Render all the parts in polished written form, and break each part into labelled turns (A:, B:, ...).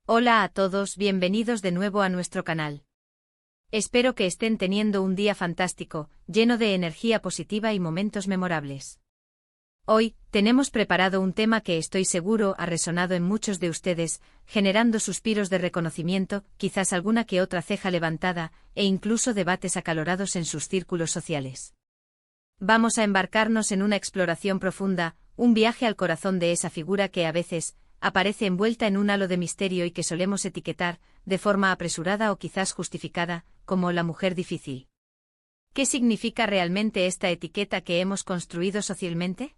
A: Hola a todos, bienvenidos de nuevo a nuestro canal. Espero que estén teniendo un día fantástico, lleno de energía positiva y momentos memorables. Hoy, tenemos preparado un tema que estoy seguro ha resonado en muchos de ustedes, generando suspiros de reconocimiento, quizás alguna que otra ceja levantada, e incluso debates acalorados en sus círculos sociales. Vamos a embarcarnos en una exploración profunda, un viaje al corazón de esa figura que a veces aparece envuelta en un halo de misterio y que solemos etiquetar, de forma apresurada o quizás justificada, como la mujer difícil. ¿Qué significa realmente esta etiqueta que hemos construido socialmente?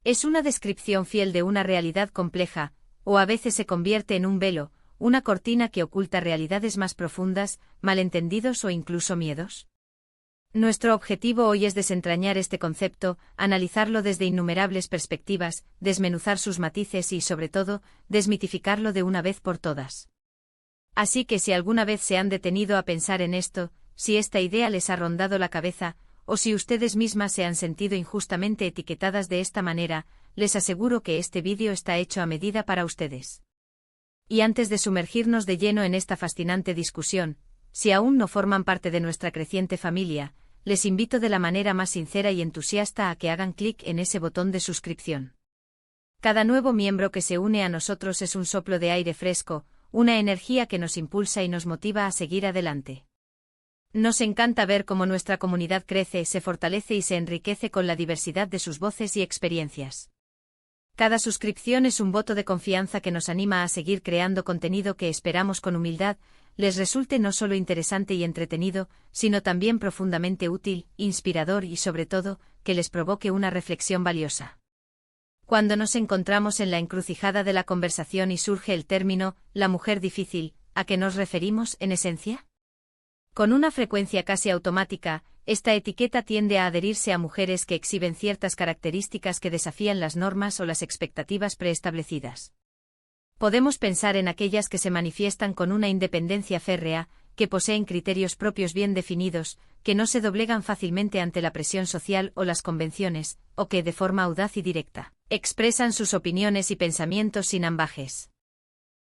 A: ¿Es una descripción fiel de una realidad compleja, o a veces se convierte en un velo, una cortina que oculta realidades más profundas, malentendidos o incluso miedos? Nuestro objetivo hoy es desentrañar este concepto, analizarlo desde innumerables perspectivas, desmenuzar sus matices y, sobre todo, desmitificarlo de una vez por todas. Así que si alguna vez se han detenido a pensar en esto, si esta idea les ha rondado la cabeza, o si ustedes mismas se han sentido injustamente etiquetadas de esta manera, les aseguro que este vídeo está hecho a medida para ustedes. Y antes de sumergirnos de lleno en esta fascinante discusión, si aún no forman parte de nuestra creciente familia, les invito de la manera más sincera y entusiasta a que hagan clic en ese botón de suscripción. Cada nuevo miembro que se une a nosotros es un soplo de aire fresco, una energía que nos impulsa y nos motiva a seguir adelante. Nos encanta ver cómo nuestra comunidad crece, se fortalece y se enriquece con la diversidad de sus voces y experiencias. Cada suscripción es un voto de confianza que nos anima a seguir creando contenido que esperamos con humildad les resulte no solo interesante y entretenido, sino también profundamente útil, inspirador y sobre todo, que les provoque una reflexión valiosa. Cuando nos encontramos en la encrucijada de la conversación y surge el término, la mujer difícil, ¿a qué nos referimos en esencia? Con una frecuencia casi automática, esta etiqueta tiende a adherirse a mujeres que exhiben ciertas características que desafían las normas o las expectativas preestablecidas. Podemos pensar en aquellas que se manifiestan con una independencia férrea, que poseen criterios propios bien definidos, que no se doblegan fácilmente ante la presión social o las convenciones, o que, de forma audaz y directa, expresan sus opiniones y pensamientos sin ambajes.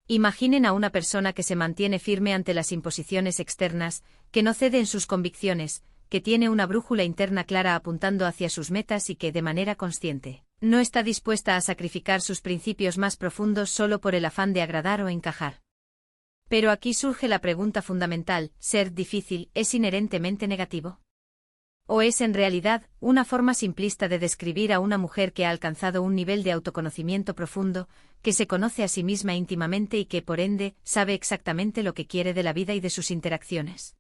A: Imaginen a una persona que se mantiene firme ante las imposiciones externas, que no cede en sus convicciones, que tiene una brújula interna clara apuntando hacia sus metas y que, de manera consciente, no está dispuesta a sacrificar sus principios más profundos solo por el afán de agradar o encajar. Pero aquí surge la pregunta fundamental: ¿ser difícil es inherentemente negativo? ¿O es en realidad una forma simplista de describir a una mujer que ha alcanzado un nivel de autoconocimiento profundo, que se conoce a sí misma íntimamente y que, por ende, sabe exactamente lo que quiere de la vida y de sus interacciones?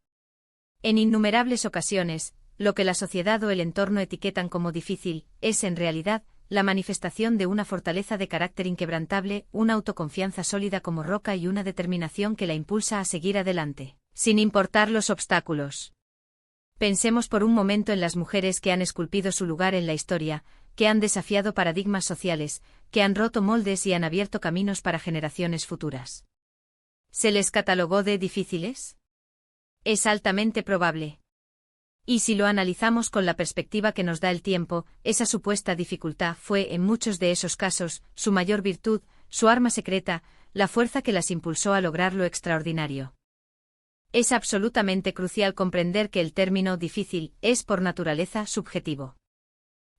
A: En innumerables ocasiones, lo que la sociedad o el entorno etiquetan como difícil, es en realidad la manifestación de una fortaleza de carácter inquebrantable, una autoconfianza sólida como roca y una determinación que la impulsa a seguir adelante, sin importar los obstáculos. Pensemos por un momento en las mujeres que han esculpido su lugar en la historia, que han desafiado paradigmas sociales, que han roto moldes y han abierto caminos para generaciones futuras. ¿Se les catalogó de difíciles? Es altamente probable. Y si lo analizamos con la perspectiva que nos da el tiempo, esa supuesta dificultad fue, en muchos de esos casos, su mayor virtud, su arma secreta, la fuerza que las impulsó a lograr lo extraordinario. Es absolutamente crucial comprender que el término difícil es, por naturaleza, subjetivo.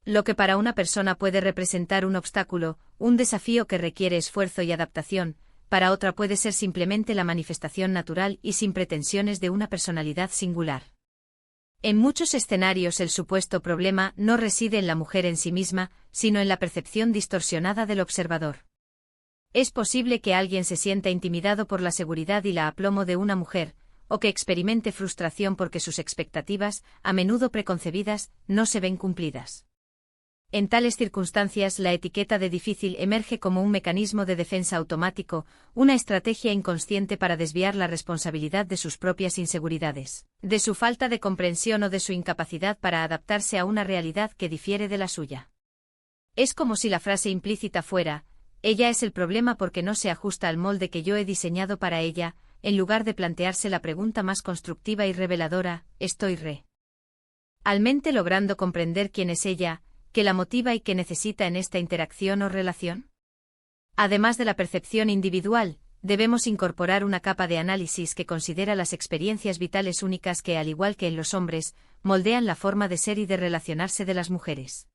A: Lo que para una persona puede representar un obstáculo, un desafío que requiere esfuerzo y adaptación, para otra puede ser simplemente la manifestación natural y sin pretensiones de una personalidad singular. En muchos escenarios el supuesto problema no reside en la mujer en sí misma, sino en la percepción distorsionada del observador. Es posible que alguien se sienta intimidado por la seguridad y la aplomo de una mujer, o que experimente frustración porque sus expectativas, a menudo preconcebidas, no se ven cumplidas. En tales circunstancias, la etiqueta de difícil emerge como un mecanismo de defensa automático, una estrategia inconsciente para desviar la responsabilidad de sus propias inseguridades, de su falta de comprensión o de su incapacidad para adaptarse a una realidad que difiere de la suya. Es como si la frase implícita fuera: ella es el problema porque no se ajusta al molde que yo he diseñado para ella, en lugar de plantearse la pregunta más constructiva y reveladora: ¿estoy realmente logrando comprender quién es ella, qué la motiva y qué necesita en esta interacción o relación? Además de la percepción individual, debemos incorporar una capa de análisis que considera las experiencias vitales únicas que, al igual que en los hombres, moldean la forma de ser y de relacionarse de las mujeres.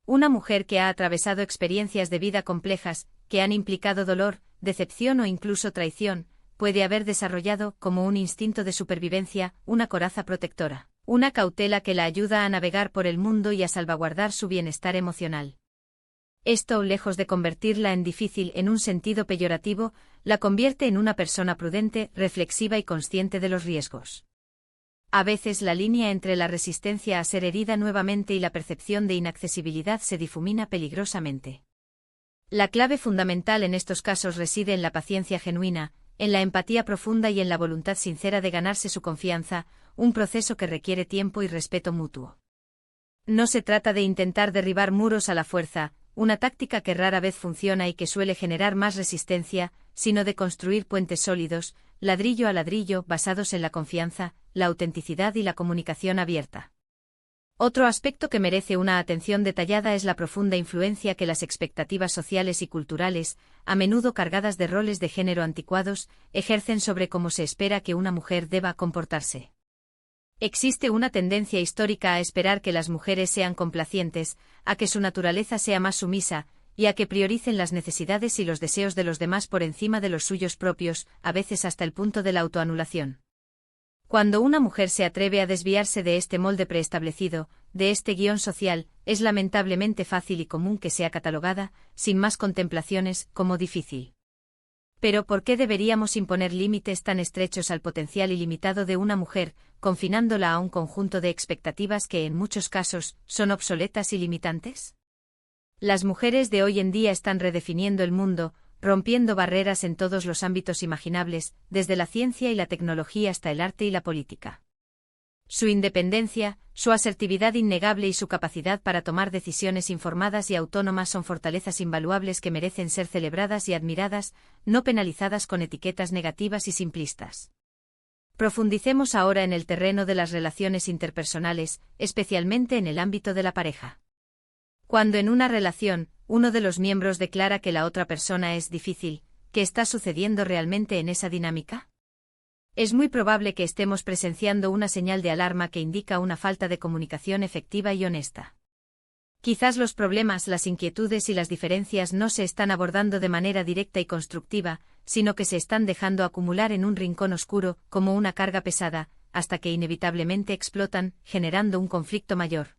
A: Una mujer que ha atravesado experiencias de vida complejas, que han implicado dolor, decepción o incluso traición, puede haber desarrollado, como un instinto de supervivencia, una coraza protectora, una cautela que la ayuda a navegar por el mundo y a salvaguardar su bienestar emocional. Esto, lejos de convertirla en difícil en un sentido peyorativo, la convierte en una persona prudente, reflexiva y consciente de los riesgos. A veces la línea entre la resistencia a ser herida nuevamente y la percepción de inaccesibilidad se difumina peligrosamente. La clave fundamental en estos casos reside en la paciencia genuina, en la empatía profunda y en la voluntad sincera de ganarse su confianza, un proceso que requiere tiempo y respeto mutuo. No se trata de intentar derribar muros a la fuerza, una táctica que rara vez funciona y que suele generar más resistencia, sino de construir puentes sólidos, ladrillo a ladrillo, basados en la confianza, la autenticidad y la comunicación abierta. Otro aspecto que merece una atención detallada es la profunda influencia que las expectativas sociales y culturales, a menudo cargadas de roles de género anticuados, ejercen sobre cómo se espera que una mujer deba comportarse. Existe una tendencia histórica a esperar que las mujeres sean complacientes, a que su naturaleza sea más sumisa, y a que prioricen las necesidades y los deseos de los demás por encima de los suyos propios, a veces hasta el punto de la autoanulación. Cuando una mujer se atreve a desviarse de este molde preestablecido, de este guión social, es lamentablemente fácil y común que sea catalogada, sin más contemplaciones, como difícil. Pero ¿por qué deberíamos imponer límites tan estrechos al potencial ilimitado de una mujer, confinándola a un conjunto de expectativas que en muchos casos son obsoletas y limitantes? Las mujeres de hoy en día están redefiniendo el mundo, rompiendo barreras en todos los ámbitos imaginables, desde la ciencia y la tecnología hasta el arte y la política. Su independencia, su asertividad innegable y su capacidad para tomar decisiones informadas y autónomas son fortalezas invaluables que merecen ser celebradas y admiradas, no penalizadas con etiquetas negativas y simplistas. Profundicemos ahora en el terreno de las relaciones interpersonales, especialmente en el ámbito de la pareja. Cuando en una relación, uno de los miembros declara que la otra persona es difícil, ¿qué está sucediendo realmente en esa dinámica? Es muy probable que estemos presenciando una señal de alarma que indica una falta de comunicación efectiva y honesta. Quizás los problemas, las inquietudes y las diferencias no se están abordando de manera directa y constructiva, sino que se están dejando acumular en un rincón oscuro, como una carga pesada, hasta que inevitablemente explotan, generando un conflicto mayor.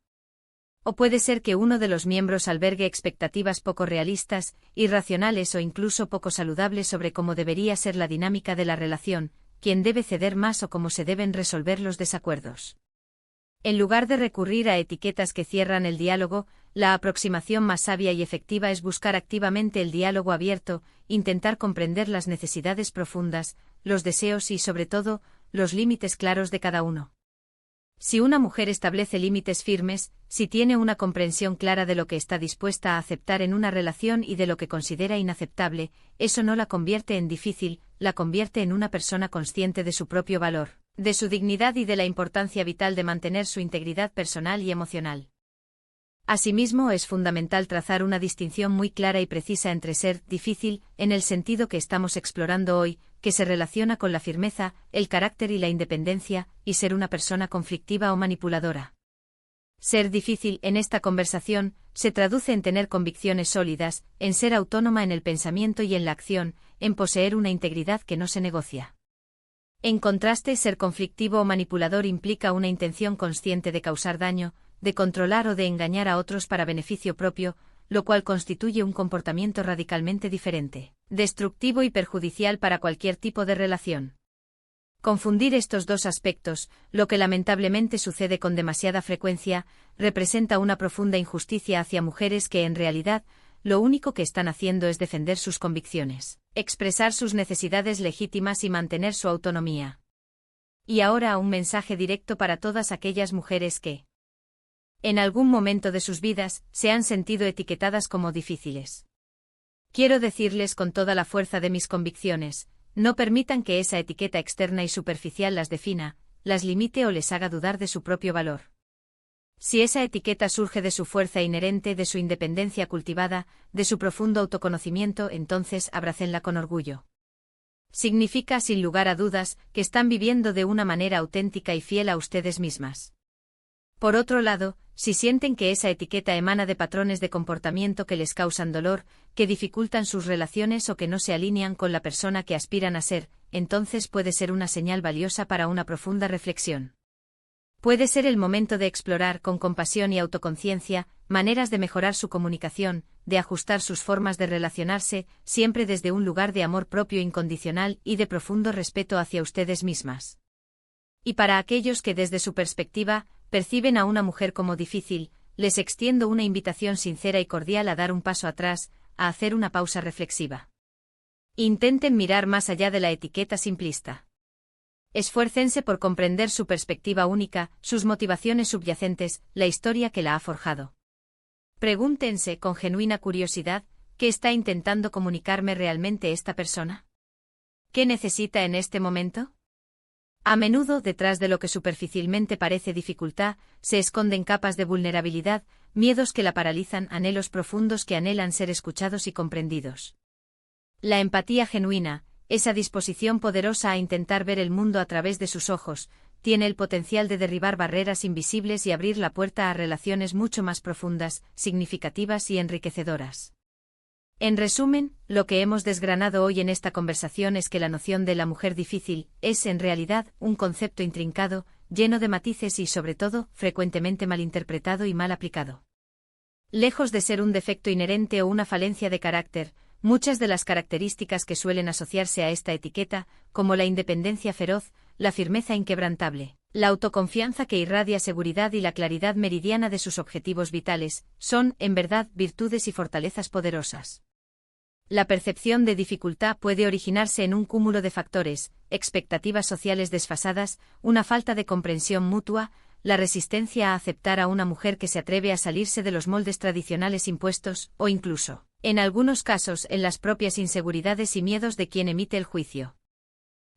A: O puede ser que uno de los miembros albergue expectativas poco realistas, irracionales o incluso poco saludables sobre cómo debería ser la dinámica de la relación, quién debe ceder más o cómo se deben resolver los desacuerdos. En lugar de recurrir a etiquetas que cierran el diálogo, la aproximación más sabia y efectiva es buscar activamente el diálogo abierto, intentar comprender las necesidades profundas, los deseos y, sobre todo, los límites claros de cada uno. Si una mujer establece límites firmes, si tiene una comprensión clara de lo que está dispuesta a aceptar en una relación y de lo que considera inaceptable, eso no la convierte en difícil, la convierte en una persona consciente de su propio valor, de su dignidad y de la importancia vital de mantener su integridad personal y emocional. Asimismo, es fundamental trazar una distinción muy clara y precisa entre ser difícil, en el sentido que estamos explorando hoy, que se relaciona con la firmeza, el carácter y la independencia, y ser una persona conflictiva o manipuladora. Ser difícil en esta conversación se traduce en tener convicciones sólidas, en ser autónoma en el pensamiento y en la acción, en poseer una integridad que no se negocia. En contraste, ser conflictivo o manipulador implica una intención consciente de causar daño, de controlar o de engañar a otros para beneficio propio, lo cual constituye un comportamiento radicalmente diferente, destructivo y perjudicial para cualquier tipo de relación. Confundir estos dos aspectos, lo que lamentablemente sucede con demasiada frecuencia, representa una profunda injusticia hacia mujeres que en realidad, lo único que están haciendo es defender sus convicciones, expresar sus necesidades legítimas y mantener su autonomía. Y ahora un mensaje directo para todas aquellas mujeres que, en algún momento de sus vidas, se han sentido etiquetadas como difíciles. Quiero decirles con toda la fuerza de mis convicciones, no permitan que esa etiqueta externa y superficial las defina, las limite o les haga dudar de su propio valor. Si esa etiqueta surge de su fuerza inherente, de su independencia cultivada, de su profundo autoconocimiento, entonces abrácenla con orgullo. Significa, sin lugar a dudas, que están viviendo de una manera auténtica y fiel a ustedes mismas. Por otro lado, si sienten que esa etiqueta emana de patrones de comportamiento que les causan dolor, que dificultan sus relaciones o que no se alinean con la persona que aspiran a ser, entonces puede ser una señal valiosa para una profunda reflexión. Puede ser el momento de explorar con compasión y autoconciencia maneras de mejorar su comunicación, de ajustar sus formas de relacionarse, siempre desde un lugar de amor propio incondicional y de profundo respeto hacia ustedes mismas. Y para aquellos que desde su perspectiva perciben a una mujer como difícil, les extiendo una invitación sincera y cordial a dar un paso atrás, a hacer una pausa reflexiva. Intenten mirar más allá de la etiqueta simplista. Esfuércense por comprender su perspectiva única, sus motivaciones subyacentes, la historia que la ha forjado. Pregúntense con genuina curiosidad, ¿qué está intentando comunicarme realmente esta persona? ¿Qué necesita en este momento? A menudo, detrás de lo que superficialmente parece dificultad, se esconden capas de vulnerabilidad, miedos que la paralizan, anhelos profundos que anhelan ser escuchados y comprendidos. La empatía genuina, esa disposición poderosa a intentar ver el mundo a través de sus ojos, tiene el potencial de derribar barreras invisibles y abrir la puerta a relaciones mucho más profundas, significativas y enriquecedoras. En resumen, lo que hemos desgranado hoy en esta conversación es que la noción de la mujer difícil es, en realidad, un concepto intrincado, lleno de matices y, sobre todo, frecuentemente malinterpretado y mal aplicado. Lejos de ser un defecto inherente o una falencia de carácter, muchas de las características que suelen asociarse a esta etiqueta, como la independencia feroz, la firmeza inquebrantable, la autoconfianza que irradia seguridad y la claridad meridiana de sus objetivos vitales, son, en verdad, virtudes y fortalezas poderosas. La percepción de dificultad puede originarse en un cúmulo de factores: expectativas sociales desfasadas, una falta de comprensión mutua, la resistencia a aceptar a una mujer que se atreve a salirse de los moldes tradicionales impuestos, o incluso, en algunos casos, en las propias inseguridades y miedos de quien emite el juicio.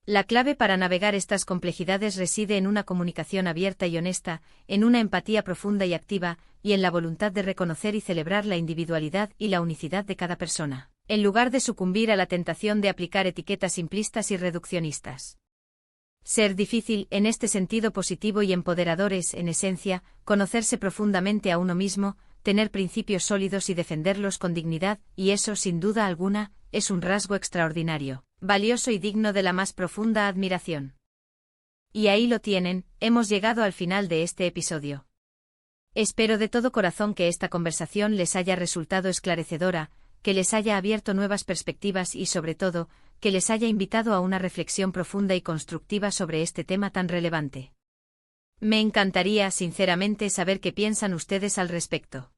A: La clave para navegar estas complejidades reside en una comunicación abierta y honesta, en una empatía profunda y activa, y en la voluntad de reconocer y celebrar la individualidad y la unicidad de cada persona, en lugar de sucumbir a la tentación de aplicar etiquetas simplistas y reduccionistas. Ser difícil, en este sentido positivo y empoderador, es, en esencia, conocerse profundamente a uno mismo, tener principios sólidos y defenderlos con dignidad, y eso, sin duda alguna, es un rasgo extraordinario, valioso y digno de la más profunda admiración. Y ahí lo tienen, hemos llegado al final de este episodio. Espero de todo corazón que esta conversación les haya resultado esclarecedora, que les haya abierto nuevas perspectivas y, sobre todo, que les haya invitado a una reflexión profunda y constructiva sobre este tema tan relevante. Me encantaría, sinceramente, saber qué piensan ustedes al respecto.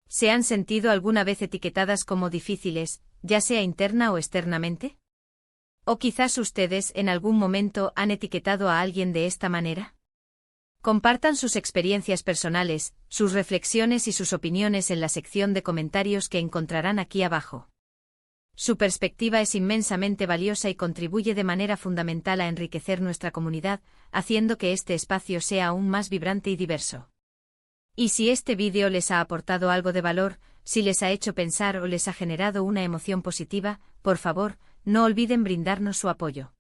A: ¿Se han sentido alguna vez etiquetadas como difíciles, ya sea interna o externamente? ¿O quizás ustedes en algún momento han etiquetado a alguien de esta manera? Compartan sus experiencias personales, sus reflexiones y sus opiniones en la sección de comentarios que encontrarán aquí abajo. Su perspectiva es inmensamente valiosa y contribuye de manera fundamental a enriquecer nuestra comunidad, haciendo que este espacio sea aún más vibrante y diverso. Y si este vídeo les ha aportado algo de valor, si les ha hecho pensar o les ha generado una emoción positiva, por favor, no olviden brindarnos su apoyo.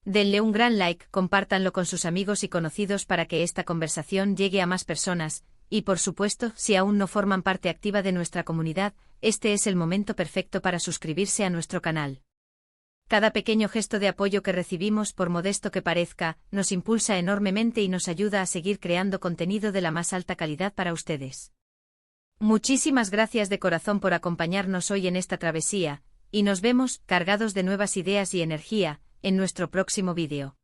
A: Denle un gran like, compártanlo con sus amigos y conocidos para que esta conversación llegue a más personas, y por supuesto, si aún no forman parte activa de nuestra comunidad, este es el momento perfecto para suscribirse a nuestro canal. Cada pequeño gesto de apoyo que recibimos, por modesto que parezca, nos impulsa enormemente y nos ayuda a seguir creando contenido de la más alta calidad para ustedes. Muchísimas gracias de corazón por acompañarnos hoy en esta travesía, y nos vemos, cargados de nuevas ideas y energía, en nuestro próximo vídeo.